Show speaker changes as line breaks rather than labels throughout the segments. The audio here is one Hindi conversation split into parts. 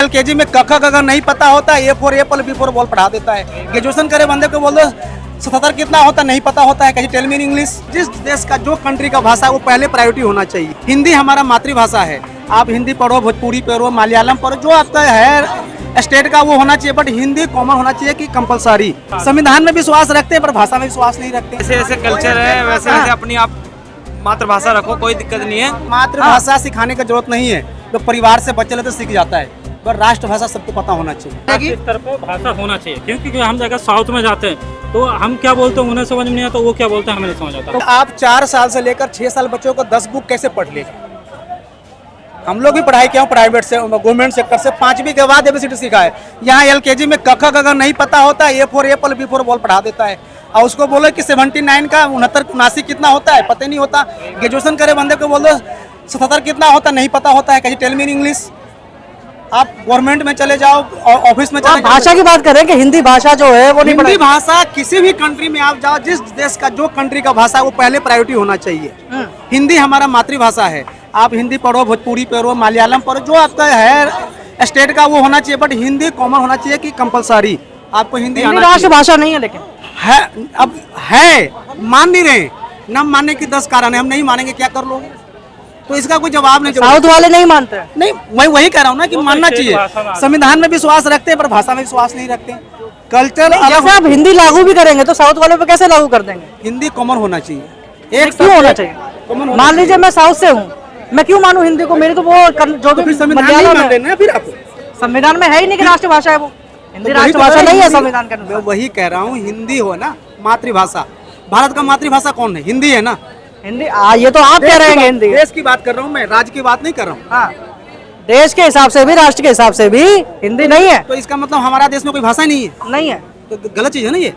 एलकेजी में क ख ग घ नहीं पता होता, A for apple, B for ball पढ़ा देता है। ग्रेजुएशन करे बंदे को बोल दो 77 कितना होता नहीं पता होता है, कहीं टेल मी इन इंग्लिश। जिस देश का जो कंट्री का भाषा वो पहले प्रायोरिटी होना चाहिए। हिंदी हमारा मातृभाषा है, आप हिंदी पढ़ो, भोजपुरी पढ़ो, मलयालम पढ़ो, जो आपका है स्टेट का वो होना चाहिए, बट हिंदी कॉमन होना चाहिए कि कंपलसरी। संविधान में विश्वास रखते हैं पर भाषा में विश्वास नहीं रखते।
जैसे जैसे कल्चर है वैसे वैसे अपनी आप मातृभाषा रखो, कोई दिक्कत नहीं है।
मातृभाषा सिखाने की जरूरत नहीं है, जो परिवार से बच्चे लेते सीख जाता है, पर राष्ट्रभाषा सबको पता होना चाहिए।
राष्ट्रीय स्तर पर भाषा होना चाहिए, क्योंकि हम जगह साउथ में जाते हैं तो हम क्या बोलते हैं उन्हें समझ में नहीं आता, वो क्या बोलते हैं हमें नहीं समझ आता।
तो आप 4 साल से लेकर 6 साल बच्चों को 10 बुक कैसे पढ़ लेगा? हम लोग भी पढ़ाई किया प्राइवेट से, गवर्नमेंट सेक्टर से, 5वीं के बाद एबीसीडी सीखा है। यहाँ एलकेजी में क ख ग घ नहीं पता होता, A for apple, B for ball पढ़ा देता है, और उसको बोलो कि 79 का 69 कितना होता है पता नहीं होता। ग्रेजुएशन करे बंदे को बोल दो 77 कितना होता नहीं पता होता है, कहीं टेल मी इन इंग्लिश। आप गवर्नमेंट में चले जाओ, ऑफिस में चले जाओ।
भाषा की बात करें कि हिंदी भाषा जो है वो नहीं
हिंदी भाषा किसी भी कंट्री में आप जाओ, जिस देश का जो कंट्री का भाषा वो पहले प्रायोरिटी होना चाहिए। हिंदी हमारा मातृभाषा है, आप हिंदी पढ़ो, भोजपुरी पढ़ो, मलयालम पढ़ो, जो आपका है स्टेट का वो होना चाहिए, बट हिंदी कॉमन होना चाहिए कि कंपलसरी। आपको हिंदी आना चाहिए।
राष्ट्रभाषा नहीं है, लेकिन
है, अब है, मान नहीं रहे। न मानने की 10 कारण है, हम नहीं मानेंगे, क्या कर लोगे? तो इसका कोई जवाब नहीं।
साउथ वाले नहीं मानते हैं।
नहीं, मैं वही कह रहा हूँ ना कि मानना चाहिए। संविधान में विश्वास रखते हैं पर भाषा में विश्वास नहीं रखते। कल्चर
जैसे आप हिंदी लागू भी करेंगे तो साउथ वालों पे कैसे लागू कर देंगे?
हिंदी कॉमन होना चाहिए।
एक क्यों होना चाहिए? मान लीजिए मैं साउथ से हूँ, मैं क्यों मानूं हिंदी को? मेरी तो वो जो भी संविधान में है ही नहीं कि राष्ट्रभाषा है वो। हिंदी राष्ट्रभाषा नहीं है संविधान के अनुसार।
मैं वही कह रहा हूँ, हिंदी हो ना मातृभाषा। भारत का मातृभाषा कौन है? हिंदी है ना।
हिंदी ये तो आप कह रहे हैं हिंदी।
देश की बात कर रहा हूँ मैं, राज्य की बात नहीं कर रहा हूँ।
हाँ, देश के हिसाब से भी, राष्ट्र के हिसाब से भी हिंदी नहीं है।
तो इसका मतलब हमारा देश में कोई भाषा नहीं है?
नहीं है
तो गलत चीज है ना ये।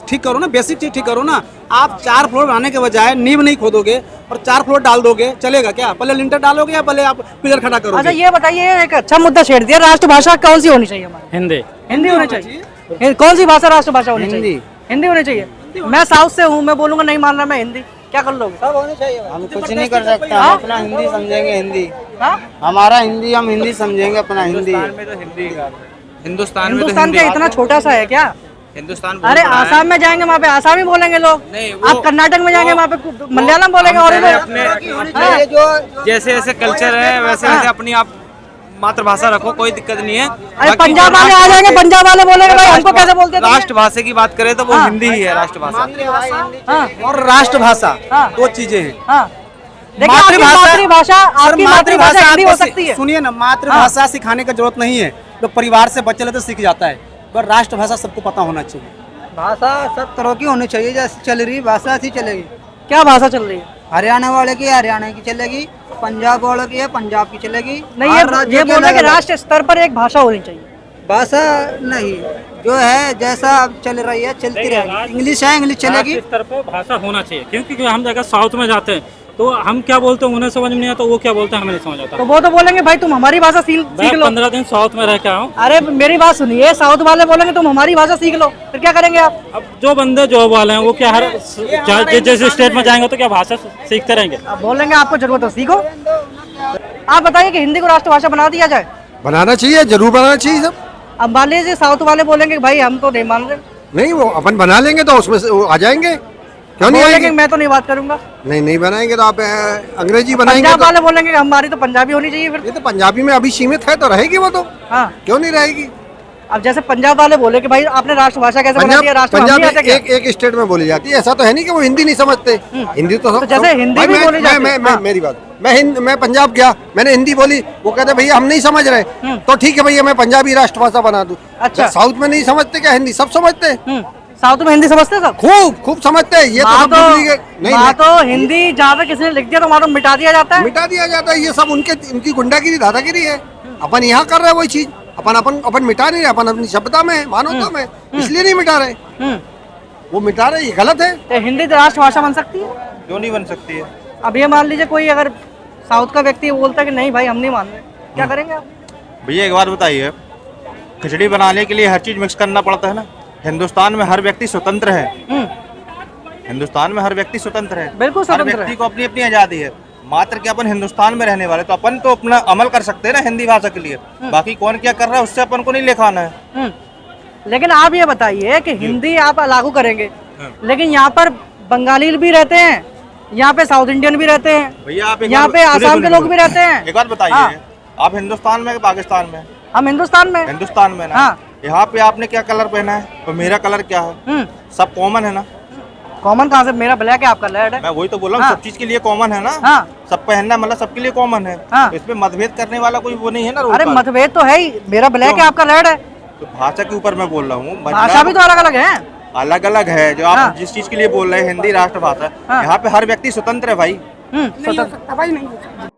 ठीक करो ना, बेसिक चीज ठीक करो ना। आप 4 फ्लोर बनाने के बजाय नींव नहीं खोदोगे और 4 फ्लोर डाल दोगे, चलेगा क्या? पहले लिंटर डालोगे या पहले आप पिलर खड़ा करोगे?
अच्छा ये बताइए, एक अच्छा मुद्दा छेड़ दिया, राष्ट्रभाषा कौन सी होनी चाहिए हमारी?
हिंदी।
हिंदी होनी चाहिए। कौन सी भाषा राष्ट्रभाषा होनी चाहिए? हिंदी होनी चाहिए। मैं साउथ से हूँ, मैं बोलूंगा नहीं मान रहा मैं हिंदी, क्या कर लोगे? सब होनी चाहिए।
हम कुछ नहीं कर सकते, हम अपना हिंदी समझेंगे। हिंदी हमारा हिंदी, हम हिंदी समझेंगे अपना हिंदी।
हिंदुस्तान
क्या इतना छोटा सा है क्या?
हिंदुस्तान
अरे आसाम में जाएंगे वहाँ पे आसामी बोलेंगे लोग, आप कर्नाटक में जाएंगे वहाँ पे मलयालम बोलेंगे। और
अपने जो जैसे जैसे कल्चर है वैसे वैसे अपनी आप मातृभाषा रखो, कोई दिक्कत नहीं है।
अरे पंजाब वाले आ जाएंगे, पंजाब वाले बोलेंगे भाई हमको कैसे बोलते हैं?
राष्ट्रभाषा की बात करें तो वो हिंदी ही है राष्ट्रभाषा।
और राष्ट्रभाषा 2 चीजें हैं।
मातृभाषा हिंदी हो सकती है।
सुनिए ना, मातृभाषा सिखाने की जरूरत नहीं है, जो परिवार से बच्चे लेते सीख जाता है, पर राष्ट्रभाषा सबको पता होना चाहिए।
भाषा सब तरह की होनी चाहिए, जैसे चल रही भाषा ऐसी चलेगी।
क्या भाषा चल रही है?
हरियाणा वाले की हरियाणा की चलेगी, पंजाब वालों की है पंजाब की चलेगी।
नहीं, ये बोला कि राष्ट्र स्तर पर एक भाषा होनी चाहिए।
भाषा नहीं, जो है जैसा अब चल रही है चलती रहेगी। इंग्लिश है, इंग्लिश चलेगी।
राष्ट्रीय स्तर पर भाषा होना चाहिए, क्योंकि हम जगह साउथ में जाते हैं तो हम क्या बोलते हैं उन्हें समझ में नहीं आता, वो क्या बोलते हैं हमें नहीं समझ आता।
तो वो तो बोलेंगे भाई तुम हमारी भाषा सीख लो।
15 दिन साउथ में रह के आया हूँ।
अरे मेरी बात सुनिए, साउथ वाले बोलेंगे तुम हमारी भाषा सीख लो, फिर क्या करेंगे आप?
अब जो बंदे जॉब वाले हैं वो क्या हर जैसे स्टेट में जाएंगे तो क्या भाषा सीखते रहेंगे?
अब बोलेंगे आपको जरूरत है सीखो। आप बताइए कि हिंदी को राष्ट्रभाषा बना दिया जाए?
बनाना चाहिए, जरूर बनाना चाहिए सब।
अब मान लीजिए साउथ वाले बोलेंगे भाई हम तो नहीं मान रहे।
नहीं, वो अपन बना लेंगे तो उसमें से वो आ जाएंगे, क्यों नहीं आएंगे?
मैं तो नहीं बात करूंगा।
नहीं बनाएंगे तो आप अंग्रेजी बनाएंगे।
पंजाब वाले बोलेंगे हमारी तो पंजाबी होनी चाहिए। फिर
ये तो पंजाबी में अभी सीमित है तो रहेगी वो तो।
हाँ,
क्यों नहीं रहेगी?
अब जैसे पंजाब वाले बोले कि भाई आपने राष्ट्रभाषा कैसे बना दिया?
पंजाब एक स्टेट में बोली जाती है, ऐसा तो है नहीं कि वो हिंदी नहीं समझते। हिंदी तो
जैसे हिंदी भी बोली जाती है।
मेरी बात, मैं पंजाब गया, मैंने हिंदी बोली, वो कहते भैया हम नहीं समझ रहे, तो ठीक है भैया मैं पंजाबी राष्ट्रभाषा बना दूं।
अच्छा,
साउथ में नहीं समझते क्या हिंदी? सब समझते हैं।
साउथ में हिंदी समझते सब,
खूब समझते हैं। ये
तो हिंदी जहाँ पे किसी ने लिख दिया तो वहाँ तो मिटा दिया जाता है।
मिटा दिया जाता है। ये सब उनकी गुंडागिरी दादागिरी है। अपन यहाँ कर रहे हैं वही चीज, अपन मिटा नहीं रहे, अपन अपनी सभ्यता में, मानवता में, इसलिए नहीं मिटा रहे। वो मिटा रहे, ये गलत है।
तो हिंदी राष्ट्रभाषा बन सकती है?
क्यों नहीं बन सकती है?
अब ये मान लीजिए कोई अगर साउथ का व्यक्ति बोलता है कि नहीं भाई हम नहीं मान रहे, क्या करेंगे आप?
भैया एक बात बताइए, खिचड़ी बनाने के लिए हर चीज मिक्स करना पड़ता है ना। हिंदुस्तान में हर व्यक्ति स्वतंत्र है। हिंदुस्तान में हर व्यक्ति स्वतंत्र है,
बिल्कुल
हर
स्वतंत्र
व्यक्ति
है।
को अपनी अपनी आजादी है। मात्र कि अपन हिंदुस्तान में रहने वाले, तो अपन तो अपना अमल कर सकते हैं ना हिंदी भाषा के लिए। बाकी कौन क्या कर रहा है उससे अपन को नहीं लेखाना है।
लेकिन आप ये बताइए कि हिंदी आप लागू करेंगे, लेकिन यहाँ पर बंगाली भी रहते हैं, यहाँ पे साउथ इंडियन भी रहते हैं,
भैया आप
यहाँ पे आसाम के लोग भी रहते हैं।
एक बात बताइए,
हाँ।
आप हिंदुस्तान में कि पाकिस्तान में?
हम हिंदुस्तान में।
हिंदुस्तान में ना।
हाँ।
यहाँ पे आपने क्या कलर पहना है और मेरा कलर क्या है? सब कॉमन है ना।
कॉमन कहाँ से? मेरा ब्लैक है, आपका रेड है।
मैं वही तो बोल रहा हूँ,
हाँ।
सब चीज के लिए कॉमन है ना।
हाँ।
सब पहनना मतलब सबके लिए कॉमन है।
हाँ।
इसमें मतभेद करने वाला कोई वो नहीं है ना।
अरे मतभेद तो है ही, मेरा ब्लैक है, आपका रेड है।
तो भाषा के ऊपर मैं बोल रहा हूँ,
भाषा भी तो अलग अलग है।
अलग अलग है। जो आप
हाँ।
जिस चीज के लिए बोल रहे हैं हिंदी राष्ट्रभाषा,
हाँ।
यहाँ पे हर व्यक्ति स्वतंत्र है भाई।
स्वतंत्र